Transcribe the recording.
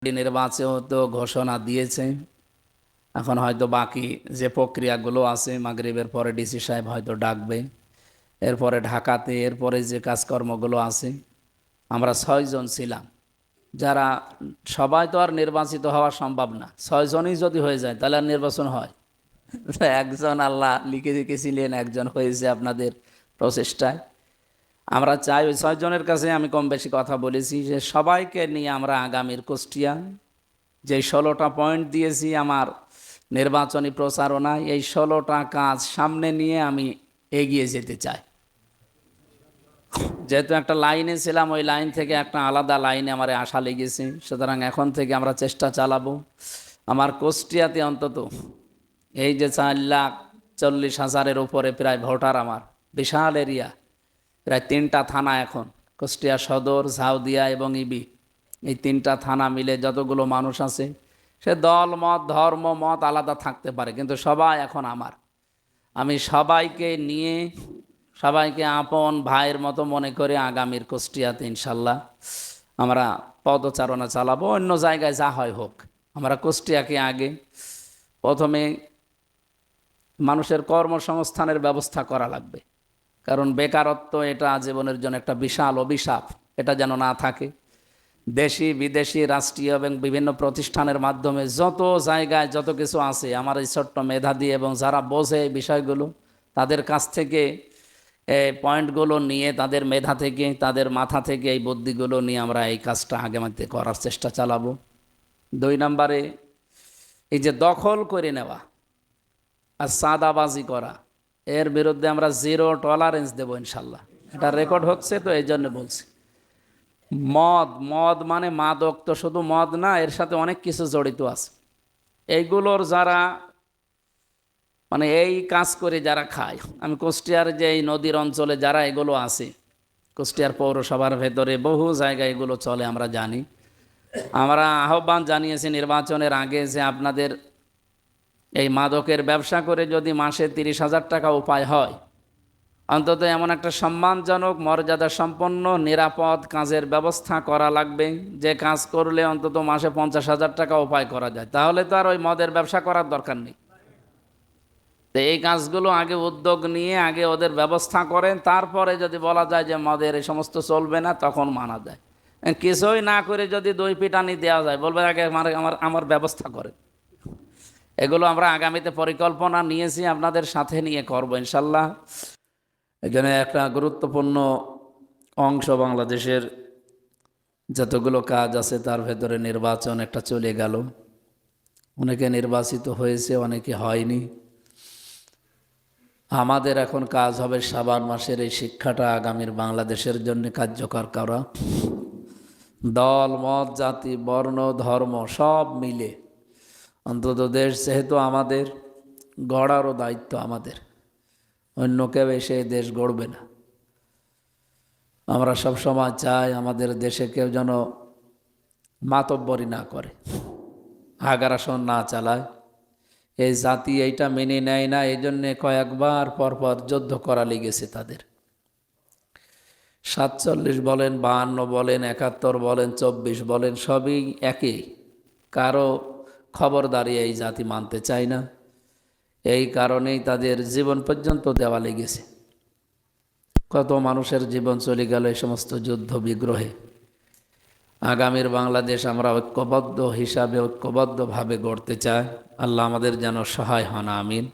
নির্বাচন তো ঘোষণা দিয়েছে। এখন হয়তো বাকি যে প্রক্রিয়াগুলো আছে, মাগরিবের পরে ডিসি সাহেব হয়তো ডাকবে, এরপরে ঢাকাতে, এরপরে যে কাজকর্মগুলো আছে। আমরা 6 জন ছিলাম যারা, সবাই তো আর নির্বাচিত হওয়া সম্ভব না। 6 জনই যদি হয়ে যায় তাহলে আর নির্বাচন হয়? তো একজন আল্লাহ লিখে রেখেছিলেন, একজন হয়েছে আপনাদের প্রচেষ্টায়। আমরা চাই ওই 6 জনের কাছে আমি কম বেশি কথা বলেছি যে সবাইকে নিয়ে আমরা আগামীর কুষ্টিয়া যে 16টা পয়েন্ট দিয়েছি আমার নির্বাচনী প্রচারণায়, এই 16টা কাজ সামনে নিয়ে আমি এগিয়ে যেতে চাই। যেহেতু একটা লাইনে ছিলাম, ওই লাইন থেকে একটা আলাদা লাইনে আমার আশা লেগেছে, সুতরাং এখন থেকে আমরা চেষ্টা চালাবো আমার কুষ্টিয়াতে অন্তত এই যে 4,40,000-এর উপরে প্রায় ভোটার, আমার বিশাল এরিয়া, প্রায় 3টা থানা এখন, কুষ্টিয়া সদর, ঝাউদিয়া এবং ইবি, এই 3টা থানা মিলে যতগুলো মানুষ আছে, সে দল মত ধর্ম মত আলাদা থাকতে পারে, কিন্তু সবাই এখন আমার। আমি সবাইকে নিয়ে, সবাইকে আপন ভাইয়ের মতো মনে করে আগামীর কুষ্টিয়াতে ইনশাল্লাহ আমরা পদচারণা চালাবো। অন্য জায়গায় যা হয় হোক, আমরা কুষ্টিয়াকে আগে প্রথমে মানুষের কর্মসংস্থানের ব্যবস্থা করা লাগবে। কারণ বেকারত্ব এটা জীবনের জন্য একটা বিশাল অভিশাপ, এটা যেন না থাকে। দেশি বিদেশি রাষ্ট্রীয় এবং বিভিন্ন প্রতিষ্ঠানের মাধ্যমে যত জায়গায় যত কিছু আছে, আমার এই ছোট্ট মেধা দিয়ে এবং যারা বোঝে এই বিষয়গুলো, তাদের কাছ থেকে এই পয়েন্টগুলো নিয়ে, তাদের মেধা থেকে, তাদের মাথা থেকে এই বুদ্ধিগুলো নিয়ে আমরা এই কাজটা আগেমাতে করার চেষ্টা চালাবো। 2 নম্বরে, এই যে দখল করে নেওয়া আর সাদাবাজি করা, এর বিরুদ্ধে আমরা 0 টলারেন্স দেবো ইনশাল্লাহ। এটা রেকর্ড হচ্ছে, তো এই জন্য বলছি। মদ, মদ মানে মাদক তো শুধু মদ না, এর সাথে অনেক কিছু জড়িত আছে। এইগুলোর যারা মানে এই কাজ করে যারা খায়, আমি কুষ্টিয়ার যে এই নদীর অঞ্চলে যারা এগুলো আছে, কুষ্টিয়ার পৌরসভার ভেতরে বহু জায়গায় এগুলো চলে, আমরা জানি। আমরা আহ্বান জানিয়েছি নির্বাচনের আগে যে আপনাদের এই মাদকের ব্যবসা করে যদি মাসে 30,000 টাকা উপায় হয়, অন্তত এমন একটা সম্মানজনক মর্যাদা সম্পন্ন নিরাপদ কাজের ব্যবস্থা করা লাগবে, যে কাজ করলে অন্তত মাসে 50,000 টাকা উপায় করা যায়। তাহলে তো আর ওই মদের ব্যবসা করার দরকার নেই। তো এই কাজগুলো আগে উদ্যোগ নিয়ে আগে ওদের ব্যবস্থা করেন, তারপরে যদি বলা যায় যে মদের এই সমস্ত চলবে না, তখন মানা যায়। কিছুই না করে যদি 2 পিটানি দেওয়া যায়, বলবে আগে আমার আমার আমার ব্যবস্থা করেন। এগুলো আমরা আগামীতে পরিকল্পনা নিয়েছি, আপনাদের সাথে নিয়ে করবো ইনশাল্লাহ। এখানে একটা গুরুত্বপূর্ণ অংশ বাংলাদেশের যতগুলো কাজ আছে তার ভেতরে নির্বাচন একটা চলে গেল। অনেকে নির্বাচিত হয়েছে, অনেকে হয়নি। আমাদের এখন কাজ হবে শাবান মাসের এই শিক্ষাটা আগামীর বাংলাদেশের জন্য কার্যকর করা। দল মত জাতি বর্ণ ধর্ম সব মিলে অন্তত দেশ যেহেতু আমাদের, গড়ারও দায়িত্ব আমাদের, অন্য কেউ এসে দেশ গড়বে না। আমরা সব সময় চাই আমাদের দেশে কেউ যেন মাতব্বরি না করে, আগ্রাসন না চালায়। এই জাতি এইটা মেনে নেয় না, এই জন্যে কয়েকবার পরপর যুদ্ধ করা লেগেছে তাদের। 47 বলেন, 52 বলেন, 71 বলেন, 24 বলেন, সবই একই। কারো খবরদারি এই জাতি মানতে চায় না, এই কারণেই তাদের জীবন পর্যন্ত দেওয়া লেগেছে। কত মানুষের জীবন চলে গেল এই সমস্ত যুদ্ধ বিগ্রহে। আগামীর বাংলাদেশ আমরা ঐক্যবদ্ধ হিসাবে ঐক্যবদ্ধভাবে গড়তে চাই। আল্লাহ আমাদের যেন সহায় হন, আমিন।